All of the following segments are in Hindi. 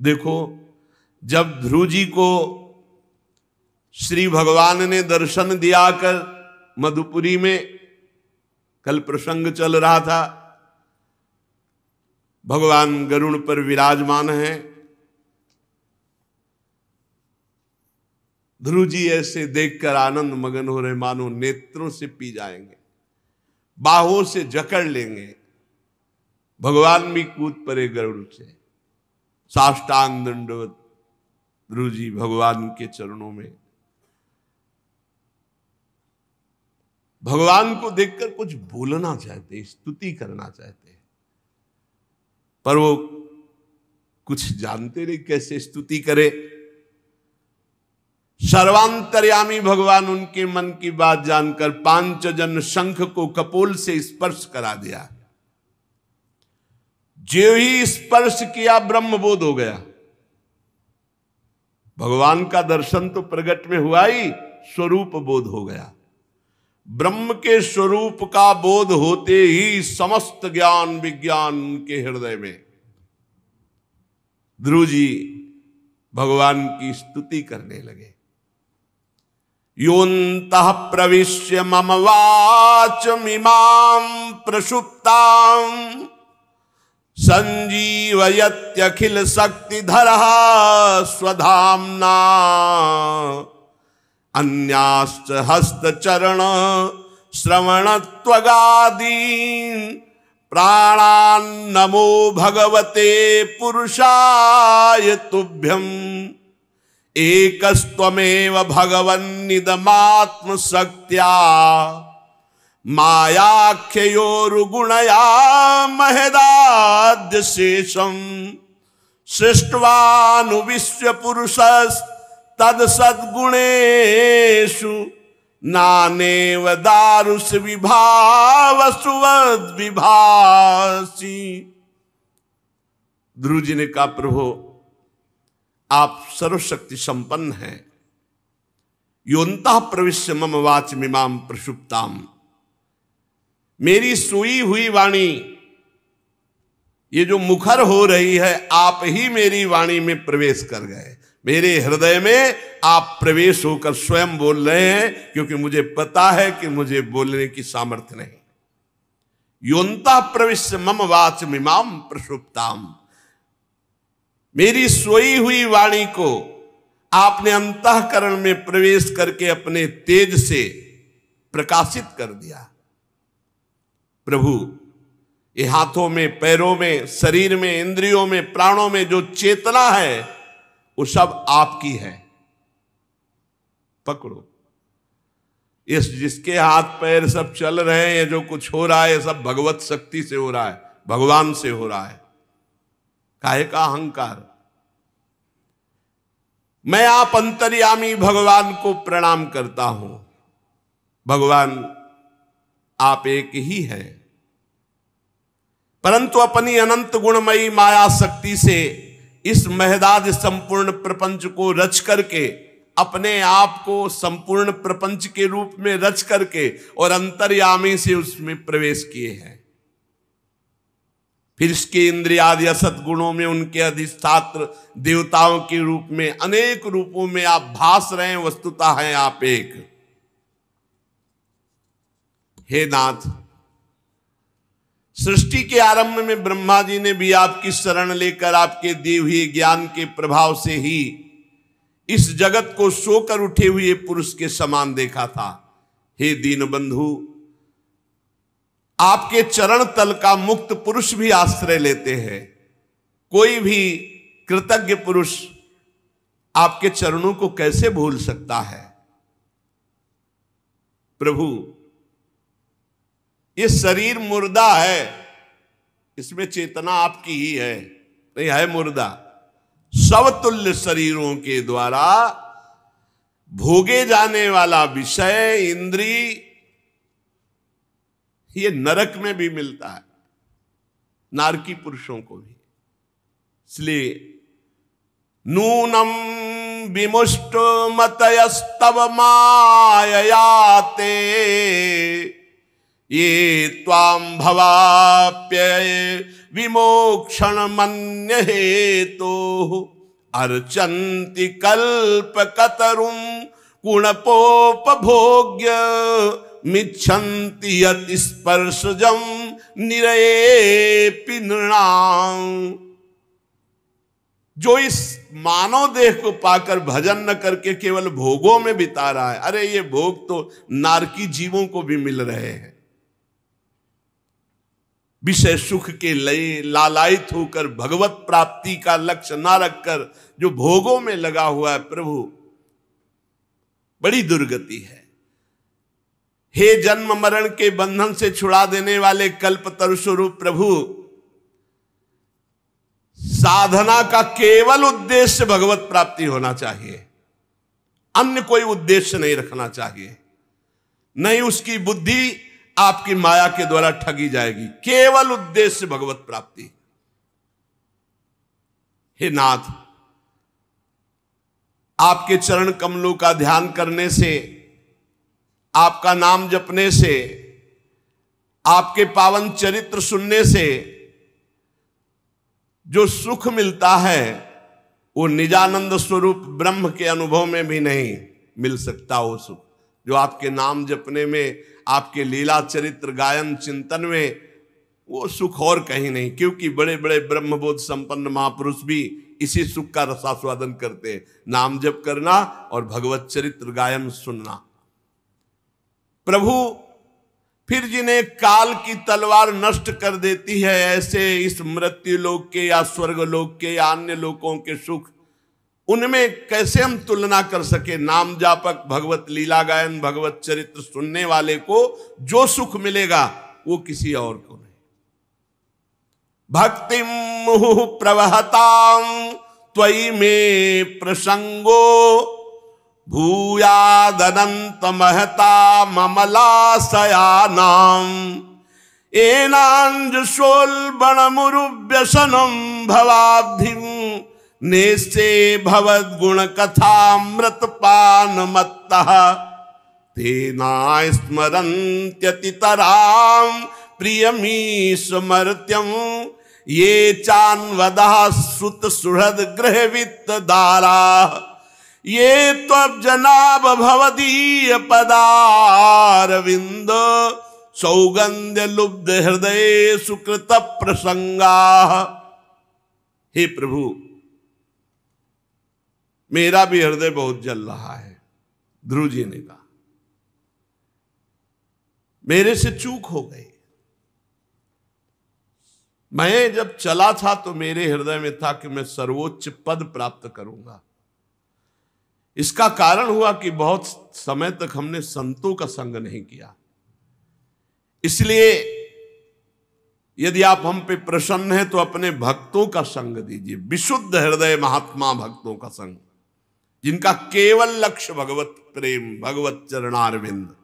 देखो, जब ध्रुव जी को श्री भगवान ने दर्शन दिया कर मधुपुरी में, कल प्रसंग चल रहा था, भगवान गरुड़ पर विराजमान हैं। ध्रुव जी ऐसे देखकर आनंद मगन हो रहे, मानो नेत्रों से पी जाएंगे, बाहों से जकड़ लेंगे। भगवान भी कूद पड़े गरुड़ से, साष्टांग दंडवत ध्रुव जी भगवान के चरणों में। भगवान को देखकर कुछ बोलना चाहते, स्तुति करना चाहते, पर वो कुछ जानते नहीं कैसे स्तुति करे। सर्वांतर्यामी भगवान उनके मन की बात जानकर पांचजन्य शंख को कपोल से स्पर्श करा दिया। जो ही स्पर्श किया ब्रह्मबोध हो गया। भगवान का दर्शन तो प्रगट में हुआ ही, स्वरूप बोध हो गया। ब्रह्म के स्वरूप का बोध होते ही समस्त ज्ञान विज्ञान के हृदय में। ध्रुव जी भगवान की स्तुति करने लगे। योऽन्तः प्रविश्य मम वाचमिमां प्रसुप्तां संजीवयत्यखिल शक्तिधरः स्वधाम्ना अन्याश्च हस्तचरण श्रवणत्वगादीन् प्राणान् नमो भगवते पुरुषाय तुभ्यम् एकस्त्वमेव भगवन्निदमात्मशक्त्या मायाख्ययोरुगुणया महदाद्य शेषम् सृष्ट्वानुविश्वपुरुषस्तद्सद्गुणेषु नानेव दारुष विभावसुवद् विभासि। ध्रुव जी ने कहा, प्रभु आप सर्वशक्ति संपन्न हैं। योऽन्तः प्रविश्य मम वाचमिमां प्रसुप्तां, मेरी सोई हुई वाणी, ये जो मुखर हो रही है, आप ही मेरी वाणी में प्रवेश कर गए। मेरे हृदय में आप प्रवेश होकर स्वयं बोल रहे हैं, क्योंकि मुझे पता है कि मुझे बोलने की सामर्थ्य नहीं। योऽन्तः प्रविश्य मम वाचमिमां प्रसुप्तां, मेरी सोई हुई वाणी को आपने अंतःकरण में प्रवेश करके अपने तेज से प्रकाशित कर दिया। प्रभु, ये हाथों में, पैरों में, शरीर में, इंद्रियों में, प्राणों में जो चेतना है, वो सब आपकी है। पकड़ो इस, जिसके हाथ पैर सब चल रहे हैं, जो कुछ हो रहा है, सब भगवत शक्ति से हो रहा है, भगवान से हो रहा है। काहे का अहंकार। मैं आप अंतर्यामी भगवान को प्रणाम करता हूं। भगवान आप एक ही हैं, परंतु अपनी अनंत गुणमयी माया शक्ति से इस महदाद संपूर्ण प्रपंच को रच करके, अपने आप को संपूर्ण प्रपंच के रूप में रच करके और अंतर्यामी से उसमें प्रवेश किए हैं। फिर इसके इंद्रियादि असत गुणों में उनके अधिष्ठात्र देवताओं के रूप में अनेक रूपों में आप भास रहे हैं। वस्तुतः हैं आप एक। हे नाथ, सृष्टि के आरंभ में ब्रह्मा जी ने भी आपकी शरण लेकर आपके दिए हुए ज्ञान के प्रभाव से ही इस जगत को सोकर उठे हुए पुरुष के समान देखा था। हे दीनबंधु, आपके चरण तल का मुक्त पुरुष भी आश्रय लेते हैं। कोई भी कृतज्ञ पुरुष आपके चरणों को कैसे भूल सकता है। प्रभु, ये शरीर मुर्दा है, इसमें चेतना आपकी ही है, नहीं है मुर्दा। समतुल्य शरीरों के द्वारा भोगे जाने वाला विषय, इंद्री, ये नरक में भी मिलता है, नारकी पुरुषों को भी। इसलिए नूनम विमुष्ट मतयस्तव माययाते ये त्वां भवाप्य विमोक्षण मन्य हेतो अर्चन्ति कल्प कतरुम कुणपोपभोग्य मिच्छन्ति यति स्पर्शजम निरयेपि नृणां। जो इस मानव देह को पाकर भजन न करके केवल भोगों में बिता रहा है, अरे ये भोग तो नारकी जीवों को भी मिल रहे हैं। विषय सुख के लिए लालायित होकर भगवत प्राप्ति का लक्ष्य ना रखकर जो भोगों में लगा हुआ है, प्रभु बड़ी दुर्गति है। हे जन्म मरण के बंधन से छुड़ा देने वाले कल्पतरु स्वरूप प्रभु, साधना का केवल उद्देश्य भगवत प्राप्ति होना चाहिए, अन्य कोई उद्देश्य नहीं रखना चाहिए। नहीं उसकी बुद्धि आपकी माया के द्वारा ठगी जाएगी, केवल उद्देश्य भगवत प्राप्ति। हे नाथ, आपके चरण कमलों का ध्यान करने से, आपका नाम जपने से, आपके पावन चरित्र सुनने से जो सुख मिलता है वो निजानंद स्वरूप ब्रह्म के अनुभव में भी नहीं मिल सकता। वो सुख जो आपके नाम जपने में, आपके लीला चरित्र गायन चिंतन में, वो सुख और कहीं नहीं। क्योंकि बड़े बड़े ब्रह्मबोध संपन्न महापुरुष भी इसी सुख का रसास्वादन करते हैं, नाम जप करना और भगवत चरित्र गायन सुनना। प्रभु फिर जिन्हें काल की तलवार नष्ट कर देती है, ऐसे इस मृत्यु लोक के या स्वर्ग लोक के या अन्य लोकों के सुख, उनमें कैसे हम तुलना कर सके। नाम जापक, भगवत लीला गायन, भगवत चरित्र सुनने वाले को जो सुख मिलेगा वो किसी और को नहीं। भक्ति मुहुः प्रवहतां त्वयि मे प्रसंगो भूयादनंत महता ममलाशयानां एनांजुषोल्बणमुरुव्यसनं भवाब्धिं नेस्ते भवद्गुण कथामृतपानमत्तः तेना स्मरन्त्यतितरां प्रियमीशमर्त्यं ये चान्वदः श्रुत सुहृद गृहवित्तदारा ये त्वजनाभ भवदीय पदारविंद सौगंध्य लुब्ध हृदय सुकृत प्रसंगा। हे प्रभु, मेरा भी हृदय बहुत जल रहा है। ध्रुव जी ने कहा मेरे से चूक हो गई। मैं जब चला था तो मेरे हृदय में था कि मैं सर्वोच्च पद प्राप्त करूंगा। इसका कारण हुआ कि बहुत समय तक हमने संतों का संग नहीं किया। इसलिए यदि आप हम पे प्रसन्न हैं तो अपने भक्तों का संग दीजिए, विशुद्ध हृदय महात्मा भक्तों का संग, जिनका केवल लक्ष्य भगवत प्रेम, भगवत चरणारविंद।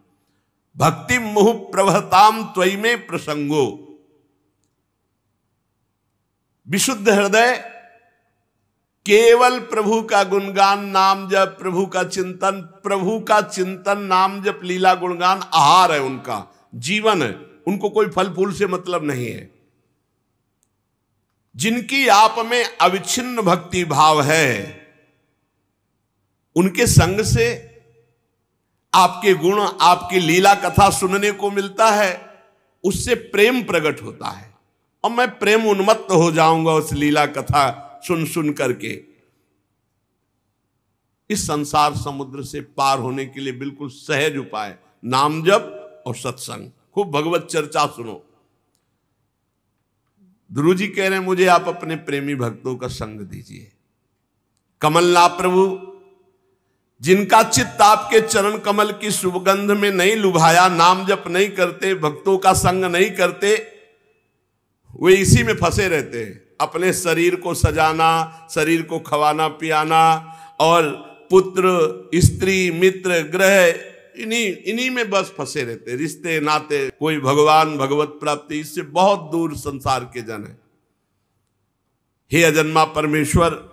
भक्ति मुहुः प्रवहतां त्वयि मे प्रसंगो। विशुद्ध हृदय केवल प्रभु का गुणगान, नाम जप, प्रभु का चिंतन, नाम जप, लीला गुणगान आहार है, उनका जीवन है। उनको कोई फल फूल से मतलब नहीं है। जिनकी आप में अविच्छिन्न भक्ति भाव है, उनके संग से आपके गुण, आपकी लीला कथा सुनने को मिलता है, उससे प्रेम प्रकट होता है। और मैं प्रेम उन्मत्त हो जाऊंगा उस लीला कथा सुन सुन करके। इस संसार समुद्र से पार होने के लिए बिल्कुल सहज उपाय नाम जप और सत्संग। खूब भगवत चर्चा सुनो। ध्रुव जी कह रहे हैं मुझे आप अपने प्रेमी भक्तों का संग दीजिए। कमलनाथ प्रभु, जिनका चित्त आपके चरण कमल की सुगंध में नहीं लुभाया, नाम जप नहीं करते, भक्तों का संग नहीं करते, वे इसी में फंसे रहते हैं। अपने शरीर को सजाना, शरीर को खवाना पियाना, और पुत्र, स्त्री, मित्र, ग्रह, इन्हीं में बस फंसे रहते। रिश्ते नाते, कोई भगवान भगवत प्राप्ति, इससे बहुत दूर संसार के जन है। हे अजन्मा परमेश्वर,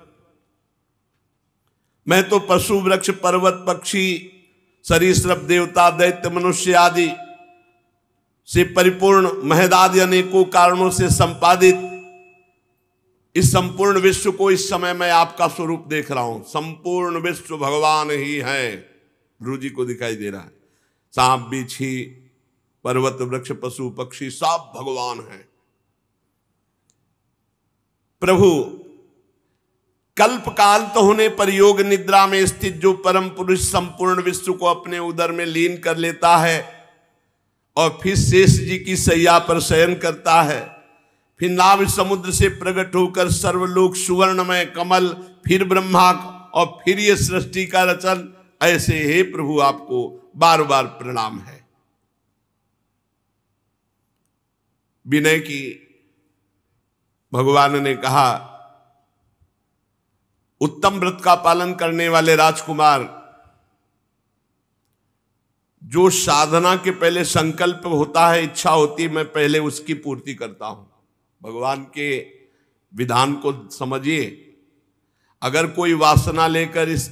मैं तो पशु, वृक्ष, पर्वत, पक्षी, सरीसृप, देवता, दैत्य, मनुष्य आदि से परिपूर्ण महदादि अनेकों कारणों से संपादित इस संपूर्ण विश्व को इस समय मैं आपका स्वरूप देख रहा हूं। संपूर्ण विश्व भगवान ही है। ध्रुव जी को दिखाई दे रहा है। सांप बिच्छी पर्वत वृक्ष पशु पक्षी सब भगवान हैं। प्रभु कल्प कांत होने पर योग निद्रा में स्थित जो परम पुरुष संपूर्ण विश्व को अपने उदर में लीन कर लेता है और फिर शेष जी की सैया पर शयन करता है, फिर नाभ समुद्र से प्रकट होकर सर्वलोक सुवर्णमय कमल, फिर ब्रह्मा और फिर ये सृष्टि का रचन, ऐसे हे प्रभु आपको बार बार प्रणाम है। विनय की भगवान ने कहा, उत्तम व्रत का पालन करने वाले राजकुमार, जो साधना के पहले संकल्प होता है, इच्छा होती है, मैं पहले उसकी पूर्ति करता हूं। भगवान के विधान को समझिए। अगर कोई वासना लेकर इस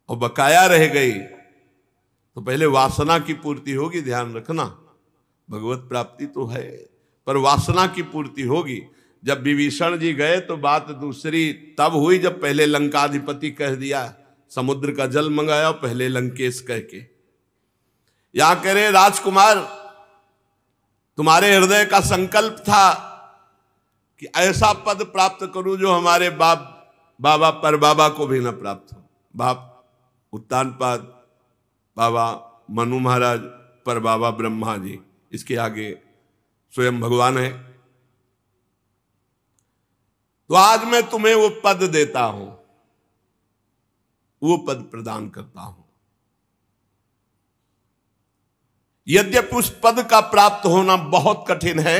और बकाया रह गई तो पहले वासना की पूर्ति होगी। ध्यान रखना, भगवत प्राप्ति तो है पर वासना की पूर्ति होगी। जब विभीषण जी गए तो बात दूसरी तब हुई जब पहले लंकाधिपति कह दिया, समुद्र का जल मंगाया, पहले लंकेश कह के। यहां कह रहे राजकुमार, तुम्हारे हृदय का संकल्प था कि ऐसा पद प्राप्त करूं जो हमारे बाबा पर बाबा को भी न प्राप्त हो। बाप उत्तानपाद, बाबा मनु महाराज, पर बाबा ब्रह्मा जी, इसके आगे स्वयं भगवान है। तो आज मैं तुम्हें वो पद देता हूं, वो पद प्रदान करता हूं। यद्यपि उस पद का प्राप्त होना बहुत कठिन है।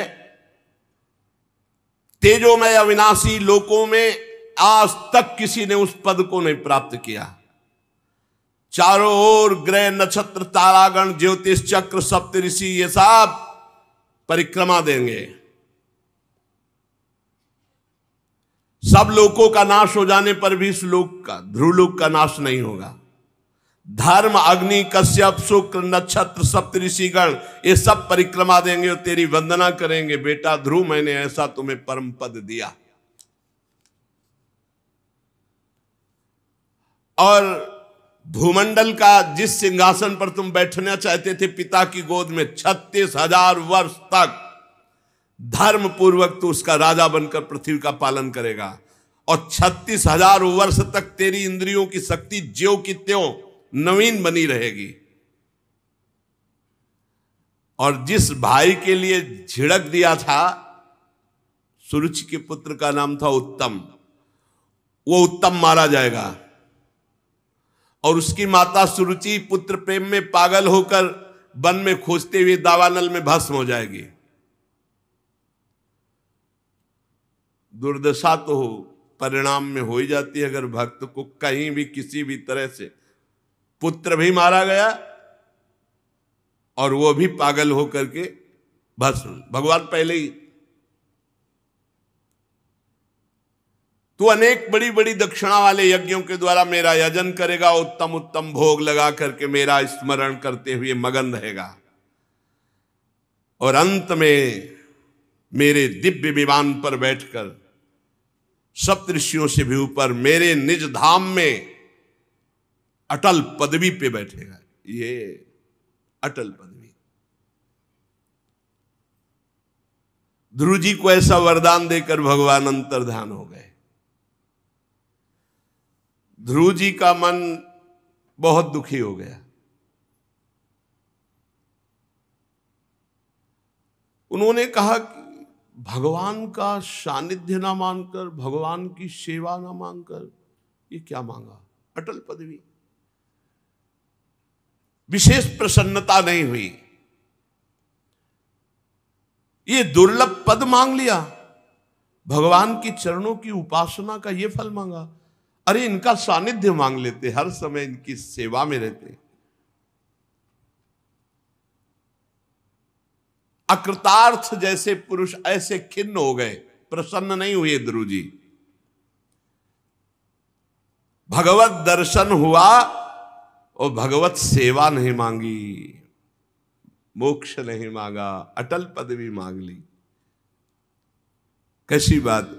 तेजोमय अविनाशी लोकों में आज तक किसी ने उस पद को नहीं प्राप्त किया। चारों ओर ग्रह नक्षत्र तारागण ज्योतिष चक्र सप्तऋषि ये सब परिक्रमा देंगे। सब लोकों का नाश हो जाने पर भी इस लोक का, ध्रुवलोक का नाश नहीं होगा। धर्म अग्नि कश्यप शुक्र नक्षत्र सप्तऋषिगण ये सब परिक्रमा देंगे और तेरी वंदना करेंगे। बेटा ध्रुव, मैंने ऐसा तुम्हें परम पद दिया। और भूमंडल का जिस सिंहासन पर तुम बैठना चाहते थे पिता की गोद में, 36,000 वर्ष तक धर्म पूर्वक तू उसका राजा बनकर पृथ्वी का पालन करेगा। और 36,000 वर्ष तक तेरी इंद्रियों की शक्ति ज्यों की त्यों नवीन बनी रहेगी। और जिस भाई के लिए झिड़क दिया था, सुरुचि के पुत्र का नाम था उत्तम, वो उत्तम मारा जाएगा। और उसकी माता सुरुचि पुत्र प्रेम में पागल होकर वन में खोजते हुए दावानल में भस्म हो जाएगी। दुर्दशा तो परिणाम में हो ही जाती है अगर भक्त को कहीं भी किसी भी तरह से पुत्र भी मारा गया और वो भी पागल होकर के भस्म। भगवान पहले ही तू अनेक बड़ी बड़ी दक्षिणा वाले यज्ञों के द्वारा मेरा यजन करेगा, उत्तम उत्तम भोग लगा करके मेरा स्मरण करते हुए मगन रहेगा। और अंत में मेरे दिव्य विमान पर बैठकर सप्तऋषियों से भी ऊपर मेरे निज धाम में अटल पदवी पे बैठेगा। ये अटल पदवी। ध्रुव जी को ऐसा वरदान देकर भगवान अंतर्ध्यान हो गए। ध्रुव जी का मन बहुत दुखी हो गया। उन्होंने कहा कि भगवान का सानिध्य ना मानकर, भगवान की सेवा ना मांगकर ये क्या मांगा? अटल पदवी। विशेष प्रसन्नता नहीं हुई। ये दुर्लभ पद मांग लिया, भगवान की चरणों की उपासना का ये फल मांगा। अरे इनका सानिध्य मांग लेते, हर समय इनकी सेवा में रहते। अकृतार्थ जैसे पुरुष ऐसे खिन्न हो गए, प्रसन्न नहीं हुए ध्रुव जी। भगवत दर्शन हुआ और भगवत सेवा नहीं मांगी, मोक्ष नहीं मांगा, अटल पदवी मांग ली। कैसी बात!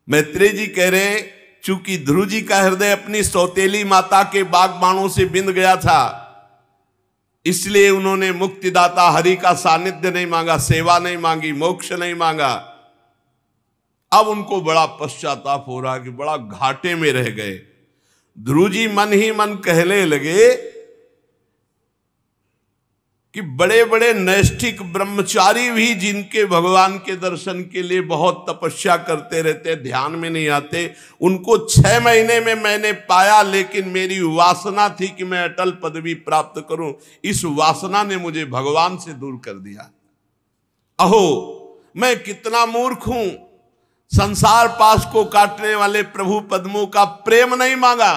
मैत्रेय जी कह रहे, चूंकि ध्रुव जी का हृदय अपनी सौतेली माता के बागबाणों से बिंद गया था, इसलिए उन्होंने मुक्तिदाता हरि का सानिध्य नहीं मांगा, सेवा नहीं मांगी, मोक्ष नहीं मांगा। अब उनको बड़ा पश्चाताप हो रहा कि बड़ा घाटे में रह गए। ध्रुव जी मन ही मन कहने लगे कि बड़े बड़े नैष्ठिक ब्रह्मचारी भी जिनके भगवान के दर्शन के लिए बहुत तपस्या करते रहते, ध्यान में नहीं आते, उनको 6 महीने में मैंने पाया, लेकिन मेरी वासना थी कि मैं अटल पदवी प्राप्त करूं, इस वासना ने मुझे भगवान से दूर कर दिया। अहो मैं कितना मूर्ख हूं, संसार पास को काटने वाले प्रभु पद्मों का प्रेम नहीं मांगा,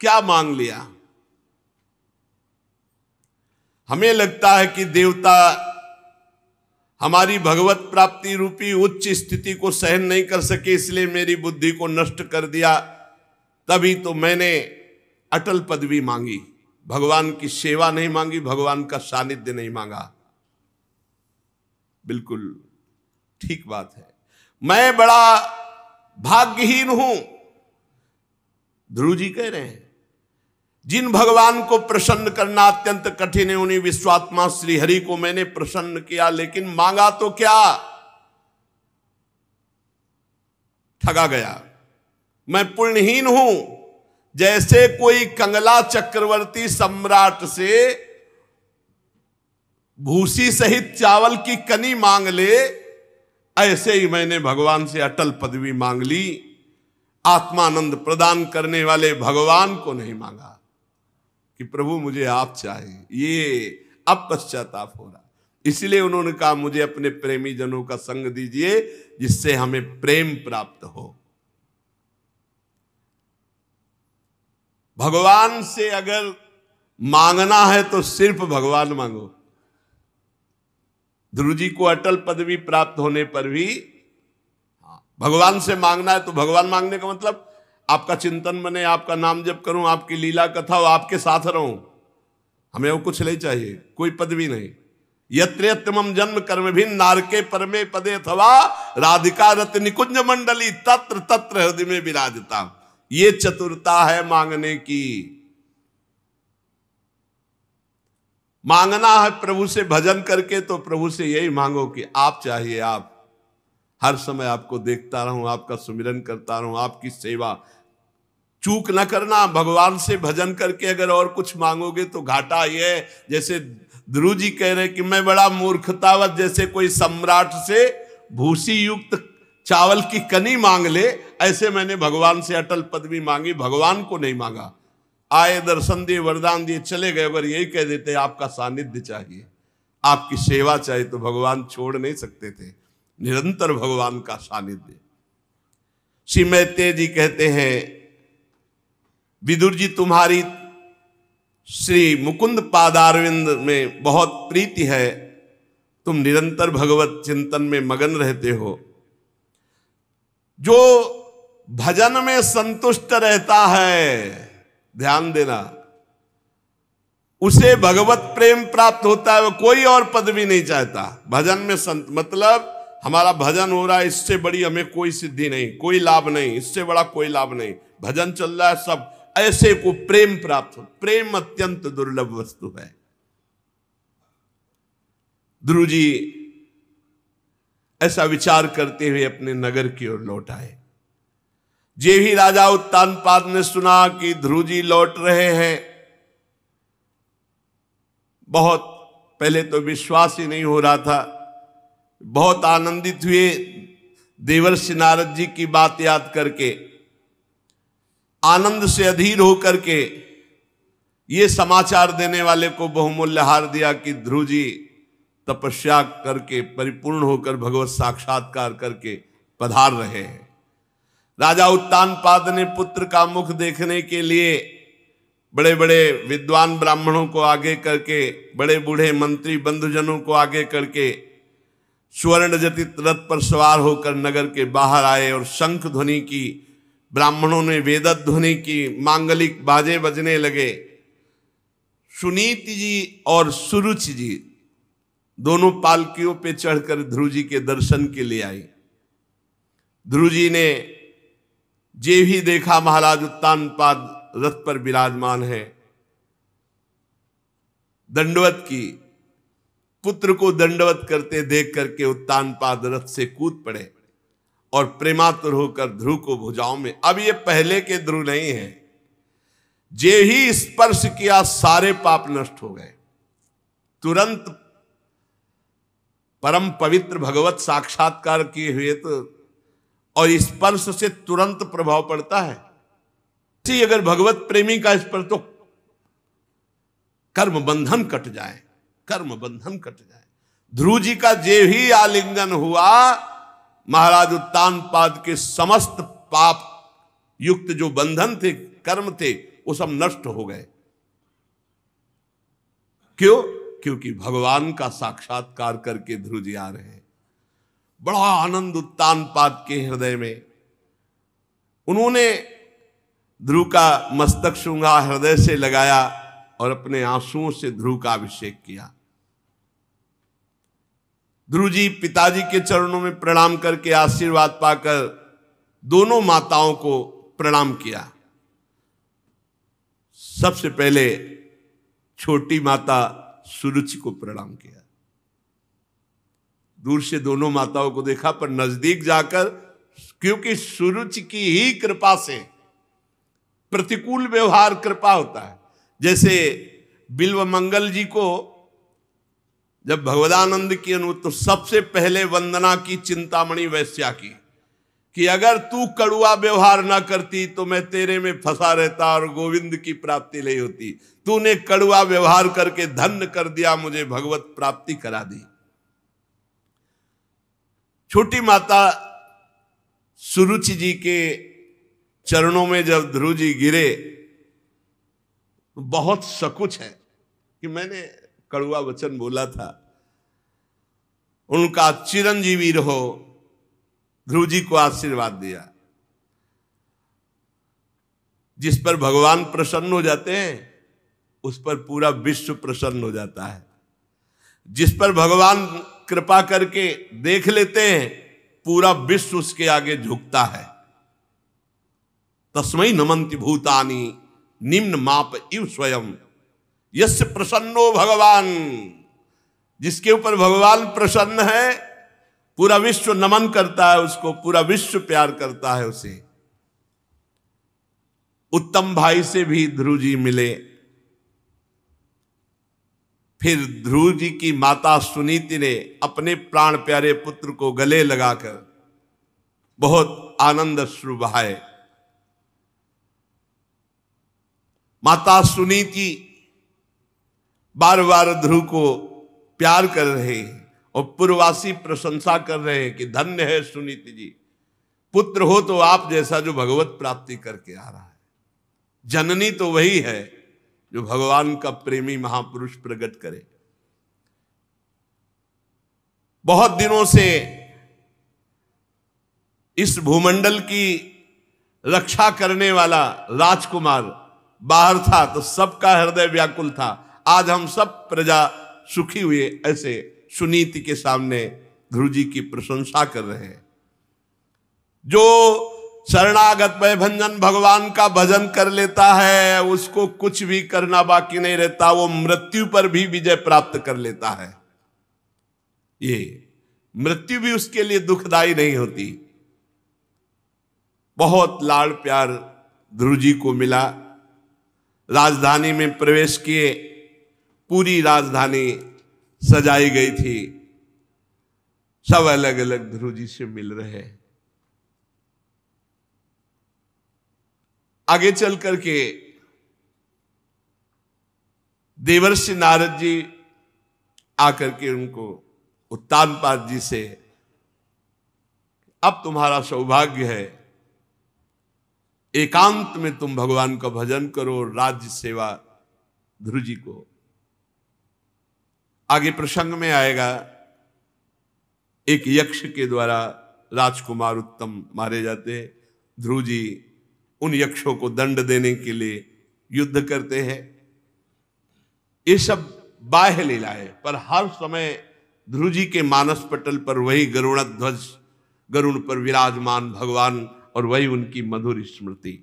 क्या मांग लिया। हमें लगता है कि देवता हमारी भगवत प्राप्ति रूपी उच्च स्थिति को सहन नहीं कर सके, इसलिए मेरी बुद्धि को नष्ट कर दिया, तभी तो मैंने अटल पदवी मांगी, भगवान की सेवा नहीं मांगी, भगवान का सानिध्य नहीं मांगा। बिल्कुल ठीक बात है। मैं बड़ा भाग्यहीन हूं, ध्रुव जी कह रहे हैं। जिन भगवान को प्रसन्न करना अत्यंत कठिन है, उन्हीं विश्वात्मा श्री हरि को मैंने प्रसन्न किया, लेकिन मांगा तो क्या, ठगा गया। मैं पुण्यहीन हूं। जैसे कोई कंगला चक्रवर्ती सम्राट से भूसी सहित चावल की कनी मांग ले, ऐसे ही मैंने भगवान से अटल पदवी मांग ली। आत्मानंद प्रदान करने वाले भगवान को नहीं मांगा कि प्रभु मुझे आप चाहिए। ये अब पश्चाताप हो रहा, इसलिए उन्होंने कहा मुझे अपने प्रेमी जनों का संग दीजिए, जिससे हमें प्रेम प्राप्त हो। भगवान से अगर मांगना है तो सिर्फ भगवान मांगो। ध्रुव जी को अटल पदवी प्राप्त होने पर भी भगवान से मांगना है, तो भगवान मांगने का मतलब आपका चिंतन बने, आपका नाम जप करूं, आपकी लीला कथा हो, आपके साथ रहूं, हमें वो कुछ नहीं चाहिए, कोई पदवी नहीं। यत्र यत्र मम जन्म कर्म भी नारके परमे पदे अथवा राधिका रत निकुंज मंडली तत्र तत्र हृदय में विराजता। ये चतुरता है मांगने की। मांगना है प्रभु से भजन करके, तो प्रभु से यही मांगो कि आप चाहिए, आप हर समय आपको देखता रहूं, आपका सुमिरन करता रहूं, आपकी सेवा। चूक न करना, भगवान से भजन करके अगर और कुछ मांगोगे तो घाटा ये है। जैसे ध्रुव जी कह रहे कि मैं बड़ा मूर्खतावत, जैसे कोई सम्राट से भूसी युक्त चावल की कनी मांग ले, ऐसे मैंने भगवान से अटल पदवी मांगी, भगवान को नहीं मांगा। आए, दर्शन दिए, वरदान दिए, चले गए। अगर यही कह देते आपका सानिध्य चाहिए, आपकी सेवा चाहिए, तो भगवान छोड़ नहीं सकते थे। निरंतर भगवान का सानिध्य। श्री मैत्रेय जी कहते हैं, विदुर जी तुम्हारी श्री मुकुंद पादारविंद में बहुत प्रीति है, तुम निरंतर भगवत चिंतन में मगन रहते हो। जो भजन में संतुष्ट रहता है, ध्यान देना, उसे भगवत प्रेम प्राप्त होता है, वो कोई और पदवी नहीं चाहता। भजन में संत मतलब हमारा भजन हो रहा है, इससे बड़ी हमें कोई सिद्धि नहीं, कोई लाभ नहीं, इससे बड़ा कोई लाभ नहीं। भजन चल रहा है, सब ऐसे को प्रेम प्राप्त हो। प्रेम अत्यंत दुर्लभ वस्तु है। ध्रुव जी ऐसा विचार करते हुए अपने नगर की ओर लौट आए। जे ही राजा उत्तानपाद ने सुना कि ध्रुव जी लौट रहे हैं, बहुत पहले तो विश्वास ही नहीं हो रहा था, बहुत आनंदित हुए देवर्षि नारद जी की बात याद करके, आनंद से अधीर होकर के ये समाचार देने वाले को बहुमूल्य हार दिया कि ध्रुव जी तपस्या करके परिपूर्ण होकर भगवत साक्षात्कार करके पधार रहे हैं। राजा उत्तानपाद ने पुत्र का मुख देखने के लिए बड़े बड़े विद्वान ब्राह्मणों को आगे करके, बड़े बूढ़े मंत्री बंधुजनों को आगे करके स्वर्ण जटित रथ पर सवार होकर नगर के बाहर आए और शंख ध्वनि की, ब्राह्मणों ने वेदत ध्वनि की, मांगलिक बाजे बजने लगे। सुनीति जी और सुरुचि जी दोनों पालकियों पे चढ़कर ध्रुव जी के दर्शन के लिए आई। ध्रुव जी ने जे भी देखा महाराज उत्तानपाद रथ पर विराजमान है, दंडवत की। पुत्र को दंडवत करते देख करके उत्तानपाद रथ से कूद पड़े और प्रेमातुर होकर ध्रुव को भुजाओं में, अब ये पहले के ध्रुव नहीं है, जे ही स्पर्श किया सारे पाप नष्ट हो गए। तुरंत परम पवित्र भगवत साक्षात्कार किए हुए तो और स्पर्श से तुरंत प्रभाव पड़ता है। ठीक अगर भगवत प्रेमी का स्पर्श तो कर्म बंधन कट जाए, कर्म बंधन कट जाए। ध्रुव जी का जे ही आलिंगन हुआ, महाराज उत्तानपाद के समस्त पाप युक्त जो बंधन थे, कर्म थे, वो सब नष्ट हो गए। क्यों? क्योंकि भगवान का साक्षात्कार करके ध्रुव जी आ रहे हैं। बड़ा आनंद उत्तानपाद के हृदय में। उन्होंने ध्रुव का मस्तक शुंगा हृदय से लगाया और अपने आंसुओं से ध्रुव का अभिषेक किया। ध्रुव जी पिताजी के चरणों में प्रणाम करके आशीर्वाद पाकर दोनों माताओं को प्रणाम किया। सबसे पहले छोटी माता सुरुचि को प्रणाम किया। दूर से दोनों माताओं को देखा, पर नजदीक जाकर, क्योंकि सुरुचि की ही कृपा से प्रतिकूल व्यवहार कृपा होता है। जैसे बिल्व मंगल जी को जब भगवदानंद की अनुभूति, तो सबसे पहले वंदना की चिंतामणि वैश्या की कि अगर तू कड़ुआ व्यवहार ना करती तो मैं तेरे में फंसा रहता और गोविंद की प्राप्ति नहीं होती। तूने कड़ुआ व्यवहार करके धन्य कर दिया, मुझे भगवत प्राप्ति करा दी। छोटी माता सुरुचि जी के चरणों में जब ध्रुव जी गिरे, बहुत सकुच है कि मैंने कड़ुआ वचन बोला था। उनका चिरंजीवी रहो, ध्रुव जी को आशीर्वाद दिया। जिस पर भगवान प्रसन्न हो जाते हैं उस पर पूरा विश्व प्रसन्न हो जाता है। जिस पर भगवान कृपा करके देख लेते हैं पूरा विश्व उसके आगे झुकता है। तस्मै नमन्ति भूतानि निम्न माप इव स्वयं यस्य प्रसन्नो भगवान। जिसके ऊपर भगवान प्रसन्न है पूरा विश्व नमन करता है उसको, पूरा विश्व प्यार करता है उसे। उत्तम भाई से भी ध्रुव जी मिले। फिर ध्रुव जी की माता सुनीति ने अपने प्राण प्यारे पुत्र को गले लगाकर बहुत आनंद अश्रु बहाए। माता सुनीति बार बार ध्रुव को प्यार कर रहे हैं और पूर्ववासी प्रशंसा कर रहे हैं कि धन्य है सुनीति जी, पुत्र हो तो आप जैसा जो भगवत प्राप्ति करके आ रहा है। जननी तो वही है जो भगवान का प्रेमी महापुरुष प्रकट करे। बहुत दिनों से इस भूमंडल की रक्षा करने वाला राजकुमार बाहर था तो सबका हृदय व्याकुल था। आज हम सब प्रजा सुखी हुए ऐसे सुनीति के सामने ध्रुव जी की प्रशंसा कर रहे हैं। जो शरणागत भयभंजन भगवान का भजन कर लेता है उसको कुछ भी करना बाकी नहीं रहता, वो मृत्यु पर भी विजय प्राप्त कर लेता है। ये मृत्यु भी उसके लिए दुखदाई नहीं होती। बहुत लाड़ प्यार ध्रुव जी को मिला। राजधानी में प्रवेश किए, पूरी राजधानी सजाई गई थी, सब अलग अलग ध्रुव जी से मिल रहे हैं। आगे चल करके देवर्षि नारद जी आकर के उनको उत्तानपाद जी से, अब तुम्हारा सौभाग्य है, एकांत में तुम भगवान का भजन करो, राज्य सेवा ध्रुव जी को। आगे प्रसंग में आएगा एक यक्ष के द्वारा राजकुमार उत्तम मारे जाते हैं। ध्रुव जी उन यक्षों को दंड देने के लिए युद्ध करते हैं। ये सब बाह्य लीलाएं, पर हर समय ध्रुव जी के मानस पटल पर वही गरुड़ ध्वज, गरुड़ पर विराजमान भगवान और वही उनकी मधुर स्मृति।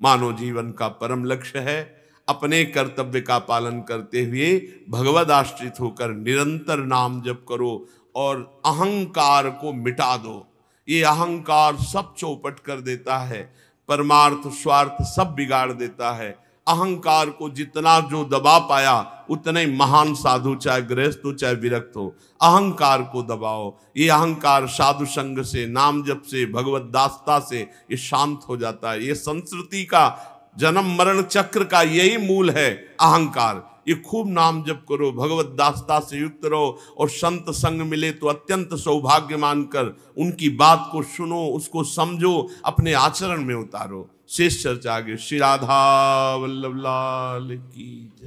मानव जीवन का परम लक्ष्य है अपने कर्तव्य का पालन करते हुए भगवद आश्रित होकर निरंतर नाम जप करो और अहंकार को मिटा दो। ये अहंकार सब चौपट कर देता है, परमार्थ स्वार्थ सब बिगाड़ देता है। अहंकार को जितना जो दबा पाया उतने ही महान साधु, चाहे गृहस्थ हो चाहे विरक्त हो, अहंकार को दबाओ। ये अहंकार साधु संग से, नाम जप से, भगवत दासता से ये शांत हो जाता है। ये संस्कृति का जन्म मरण चक्र का यही मूल है अहंकार। ये खूब नाम जप करो, भगवत दासता से युक्त रहो और संत संग मिले तो अत्यंत सौभाग्य मानकर उनकी बात को सुनो, उसको समझो, अपने आचरण में उतारो। शेष चर्चा आगे। श्री राधा वल्लभ लाल की जय।